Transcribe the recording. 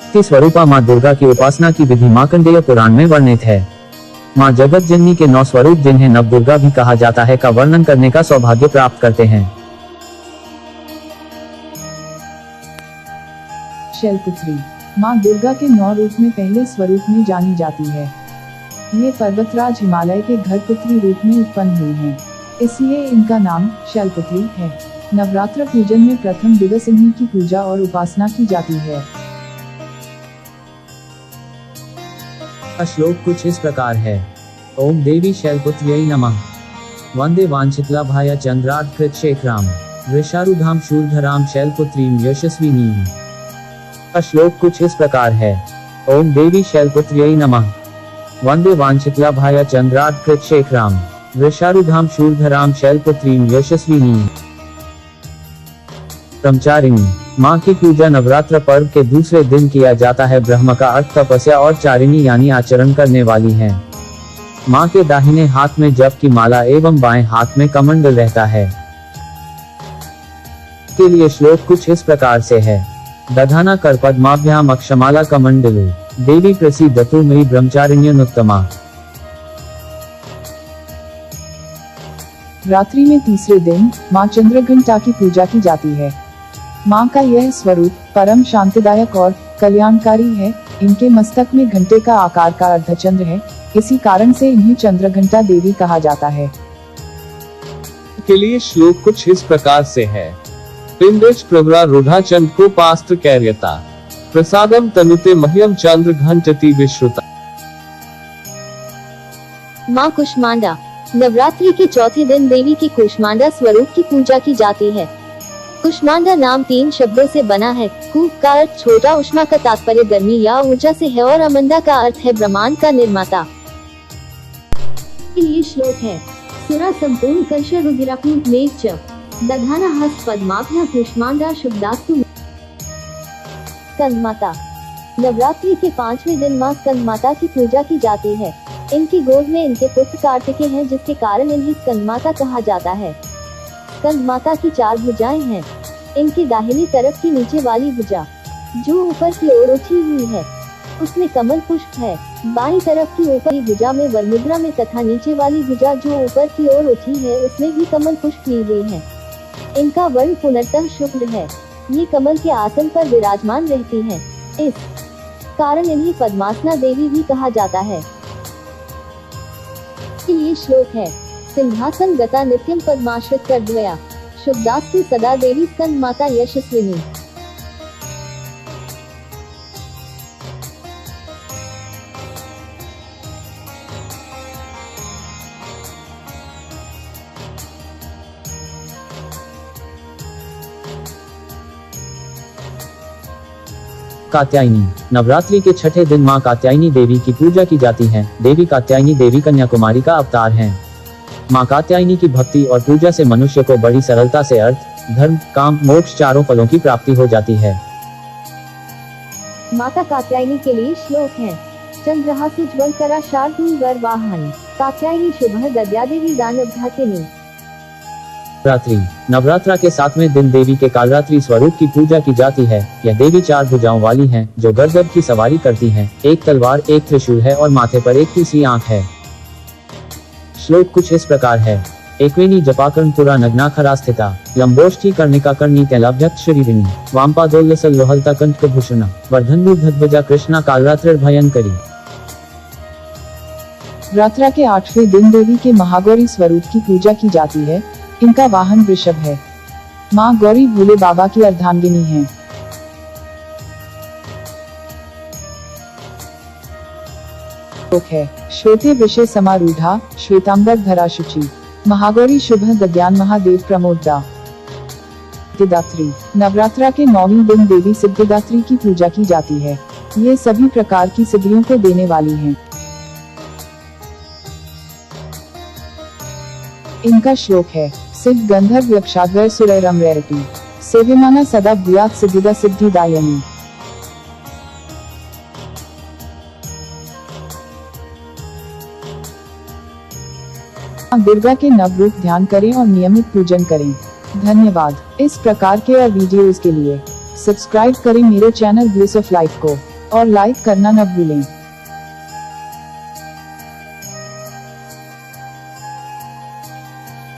शक्ति स्वरूपा माँ दुर्गा की उपासना की विधि मार्कंडेय पुराण में वर्णित है। माँ जगत जननी के 9 स्वरूप जिन्हें नवदुर्गा भी कहा जाता है का वर्णन करने का सौभाग्य प्राप्त करते हैं। शैलपुत्री माँ दुर्गा के 9 रूप में पहले स्वरूप में जानी जाती है। ये पर्वतराज हिमालय के घर पुत्री रूप में उत्पन्न हुई हैं, इसलिए इनका नाम शैलपुत्री है। नवरात्र पूजन में प्रथम दिवस इन्हीं की पूजा और उपासना की जाती है। श्लोक कुछ इस प्रकार है। ओम देवी शैलपुत्र्यै नमः। वंदे वांछितलाभाय चंद्रार्क कृत शेखराम वृषारूढ़ाम शूरधराम शैलपुत्रीम यशस्विनीम। श्लोक कुछ इस प्रकार है। ओम देवी शैलपुत्र्यै नमः। वंदे वांछितलाभाय चंद्रार्क कृत शेखराम वृषारूढ़ाम शूरधराम शैलपुत्रीम यशस्विनीम। ब्रह्मचारिणी माँ की पूजा नवरात्र पर्व के दूसरे दिन किया जाता है। ब्रह्म का अर्थ तपस्या और चारिणी यानी आचरण करने वाली है। माँ के दाहिने हाथ में जप की माला एवं बाएं हाथ में कमंडल रहता है। के लिए श्लोक कुछ इस प्रकार से है। दधाना कर पद्माभ्याम अक्षमाला कमंडलु देवी प्रसीदतु मयि ब्रह्मचारिण्यनुत्तमा। रात्रि में तीसरे दिन माँ चंद्रघंटा की पूजा की जाती है। माँ का यह स्वरूप परम शांतिदायक और कल्याणकारी है। इनके मस्तक में घंटे का आकार का अर्धचंद्र है, इसी कारण से इन्हें चंद्रघंटा देवी कहा जाता है। के लिए श्लोक कुछ इस प्रकार से है। पिंडज प्रवरा रूढ़ा चंद्र को पास्त्र कैर्यता प्रसादम तनुते मह्यम चंद्र घंटति विश्रुता। माँ कुष्मांडा नवरात्रि के चौथे दिन देवी की कुष्मांडा स्वरूप की पूजा की जाती है। कुष्मांडा नाम 3 शब्दों से बना है। कु का अर्थ छोटा, उष्मा का तात्पर्य गर्मी या ऊर्जा से है और अमंडा का अर्थ है ब्रह्मांड का निर्माता। ये श्लोक है। सुरा संपूर्ण कर्ष रुद्रापूत मेघ च दधाना हस्त पद्माभ्या कुष्मांडा शुभदास्तु। स्कंदमाता नवरात्रि के 5वें दिन माँ स्कंदमाता की पूजा की जाती है। इनकी गोद में इनके पुत्र कार्तिकेय हैं, जिसके कारण इन्हें स्कंदमाता कहा जाता है। स्कंदमाता की 4 भुजाएं हैं। इनकी दाहिनी तरफ की नीचे वाली भुजा जो ऊपर की ओर उठी हुई है उसमें कमल पुष्प है। बाईं तरफ की ऊपरी भुजा में वरमुद्रा में तथा नीचे वाली भुजा जो ऊपर की ओर उठी है उसमें भी कमल पुष्प ली हुई है। इनका वर्ण पूर्णतः शुक्ल है। ये कमल के आसन पर विराजमान रहती हैं। इस कारण इन्हें पद्मासना देवी भी कहा जाता है। ये श्लोक है। सिंहासन गता नित्यम पद्माश्रित कर द्वया शुभदास्तु सदा देवी स्कंदमाता यशस्विनी। कात्यायनी नवरात्रि के छठे दिन माँ कात्यायनी देवी की पूजा की जाती है। देवी कात्यायनी देवी कन्याकुमारी का अवतार हैं। माँ कात्यायनी की भक्ति और पूजा से मनुष्य को बड़ी सरलता से अर्थ, धर्म, काम, मोक्ष 4 फलों की प्राप्ति हो जाती है। माता कात्यायनी के लिए श्लोक है। चंद्रहासु ज्वल करा शार्दूल वर वाहन कात्यायनी शुभ दद्या देवी दानवधातिनी। रात्रि नवरात्रा के 7वें दिन देवी के कालरात्रि स्वरूप की पूजा की जाती है। यह देवी 4 भुजाओं वाली हैं, जो गजब की सवारी करती हैं। एक तलवार, एक त्रिशूल है और माथे पर एक तीसरी आंख है। श्लोक कुछ इस प्रकार है। एकवेणी जपाकर्ण पुरा नग्नाखरा स्थिता लंबोष्ठी कर्णिका कर्णी तैलाभ्यक्त शरीरिणी वामपादोल्लसल लोहलता कंठभूषण वर्धन्युद्धध्वजा कृष्णा कालरात्रिर्भयंकरी। रात्रा के 8वें दिन देवी के महागौरी स्वरूप की पूजा की जाती है। इनका वाहन वृषभ है। माँ गौरी भोले बाबा की अर्धांगिनी है। श्लोक है। श्वेते विषय समारूढ़ा श्वेतांबर धरा शुचि महागौरी शुभ दद्यान महादेव प्रमोदा। सिद्धिदात्री नवरात्रा के 9वें दिन देवी सिद्धिदात्री की पूजा की जाती है। ये सभी प्रकार की सिद्धियों को देने वाली हैं। इनका श्लोक है। सिद्ध गंधर्व यक्षाग्र सुरैरमरैरति सेव्यमाना सदा भूयात् सिद्धिदा सिद्धिदायिनी। दुर्गा के नवरूप ध्यान करें और नियमित पूजन करें। धन्यवाद। इस प्रकार के और वीडियोस के लिए सब्सक्राइब करें मेरे चैनल ब्लिस ऑफ लाइफ को। और लाइक करना न भूलें।